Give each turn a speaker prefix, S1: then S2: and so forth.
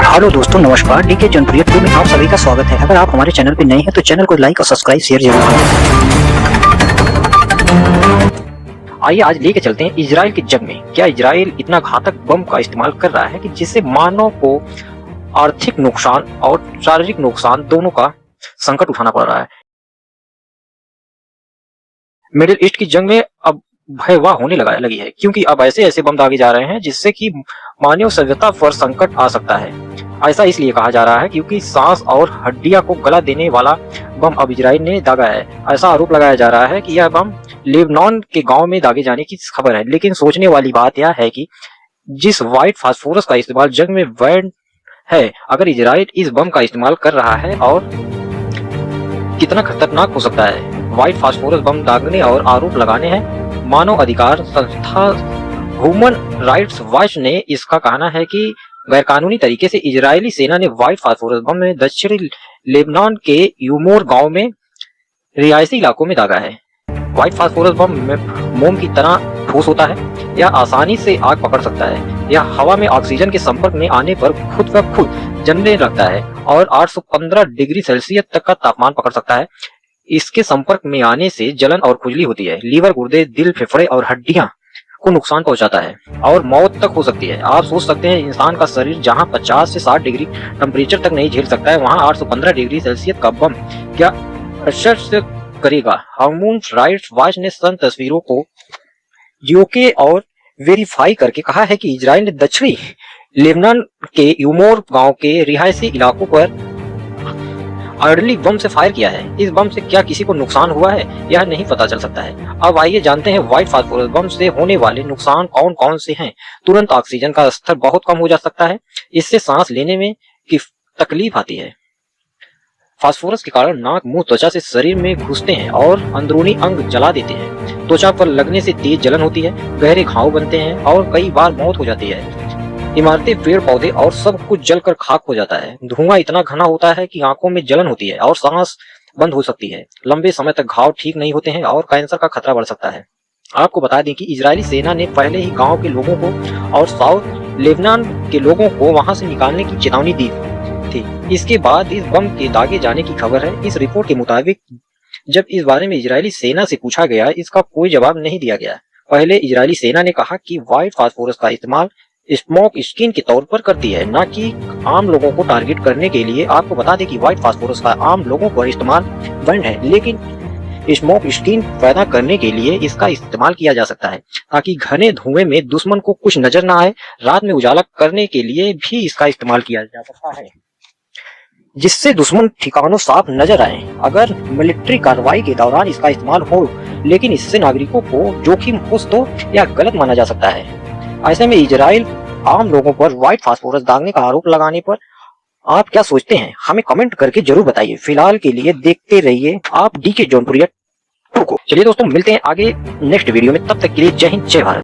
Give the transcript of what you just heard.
S1: Hello दोस्तों, नमस्कार। DK जनप्रिय to में आप सभी का स्वागत है। अगर आप हमारे चैनल पे नए हैं तो चैनल को लाइक और सब्सक्राइब शेयर जरूर करें। आइए आज लेके चलते हैं इजराइल के जंग में। क्या इजराइल इतना घातक बम का इस्तेमाल कर रहा है कि जिससे मानव को आर्थिक नुकसान और शारीरिक नुकसान दोनों का संकट उठाना पड़ रहा है। मिडिल ईस्ट की जंग में अब भयावह होने लगी है, क्योंकि अब ऐसे ऐसे बम दागे जा रहे हैं जिससे कि मानव सभ्यता पर संकट आ सकता है। ऐसा इसलिए कहा जा रहा है क्योंकि सांस और हड्डियां को गला देने वाला बम अब इजराइल ने दागा है। ऐसा आरोप लगाया जा रहा है कि यह बम लेबनान के गांव में दागे जाने की खबर है। लेकिन सोचने वाली बात यह है कि जिस व्हाइट फास्फोरस का इस्तेमाल जंग में बैन है, अगर इजराइल इस बम का इस्तेमाल कर रहा है और कितना खतरनाक हो सकता है। व्हाइट फास्फोरस बम दागने और आरोप लगाने हैं। मानव अधिकार संस्था ह्यूमन राइट्स वॉच ने इसका कहना है कि गैरकानूनी तरीके से इजरायली सेना ने व्हाइट फास्फोरस बम में दक्षिणी लेबनान के यूमोर गांव में रिहायशी इलाकों में दागा है। व्हाइट फास्फोरस बम में मोम की तरह ठोस होता है। यह आसानी से आग पकड़ सकता है। यह हवा में ऑक्सीजन के संपर्क में आने पर खुद ब खुद जलने लगता है और 815 डिग्री सेल्सियस तक का तापमान पकड़ सकता है। इसके संपर्क में आने से जलन और खुजली होती है। लीवर, गुर्दे, दिल, फेफड़े और हड्डियां को नुकसान पहुंचाता है और मौत तक हो सकती है। आप सोच सकते हैं, इंसान का शरीर जहां 50 से 60 डिग्री टेम्परेचर तक नहीं झेल सकता है, वहां 815 डिग्री सेल्सियस का बम क्या असर करेगा। ह्यूमन राइट्स वॉच ने सन तस्वीरों को जीओके और वेरीफाई करके कहा है कि इजराइल ने दक्षिणी लेबनान के यूमोर गांव के रिहायशी इलाकों पर अर्ली बम से फायर किया है। इस बम से क्या किसी को नुकसान हुआ है, यह नहीं पता चल सकता है। अब आइए जानते हैं व्हाइट फास्फोरस बम से होने वाले नुकसान कौन कौन से हैं। तुरंत ऑक्सीजन का स्तर बहुत कम हो जा सकता है। इससे सांस लेने में की तकलीफ आती है। फास्फोरस के कारण नाक, मुंह, त्वचा से शरीर में घुसते हैं और अंदरूनी अंग जला देते हैं। त्वचा पर लगने से तेज जलन होती है, गहरे घाव बनते हैं और कई बार मौत हो जाती है। इमारतें, पेड़ पौधे और सब कुछ जलकर खाक हो जाता है। धुआं इतना घना होता है कि आंखों में जलन होती है और सांस बंद हो सकती है। लंबे समय तक घाव ठीक नहीं होते हैं और कैंसर का खतरा बढ़ सकता है। आपको बता दें कि इजरायली सेना ने पहले ही गांव के लोगों को और साउथ लेबनान के लोगों को वहां से निकालने की चेतावनी दी थी। इसके बाद इस बम के दागे जाने की खबर है। इस रिपोर्ट के मुताबिक जब इस बारे में इजरायली सेना से पूछा गया, इसका कोई जवाब नहीं दिया गया। पहले इजरायली सेना ने कहा कि व्हाइट फास्फोरस का इस्तेमाल स्मोक स्क्रीन के तौर पर करती है, न कि आम लोगों को टारगेट करने के लिए। आपको बता दें कि व्हाइट फास्फोरस का आम लोगों पर इस्तेमाल बंद है, लेकिन स्मोक स्क्रीन पैदा करने के लिए इसका इस्तेमाल किया जा सकता है, ताकि घने धुएं में दुश्मन को कुछ नजर न आए। रात में उजाला करने के लिए भी इसका इस्तेमाल किया जा सकता है, जिससे दुश्मन ठिकानों साफ नजर आए। अगर मिलिट्री कार्रवाई के दौरान इसका इस्तेमाल हो, लेकिन इससे नागरिकों को जोखिम हो तो यह गलत माना जा सकता है। ऐसे में इजराइल आम लोगों पर व्हाइट फास्फोरस दागने का आरोप लगाने पर आप क्या सोचते हैं, हमें कमेंट करके जरूर बताइए। फिलहाल के लिए देखते रहिए आप डीके जौनपुरिया 2 को। चलिए दोस्तों, मिलते हैं आगे नेक्स्ट वीडियो में। तब तक के लिए जय हिंद, जय भारत।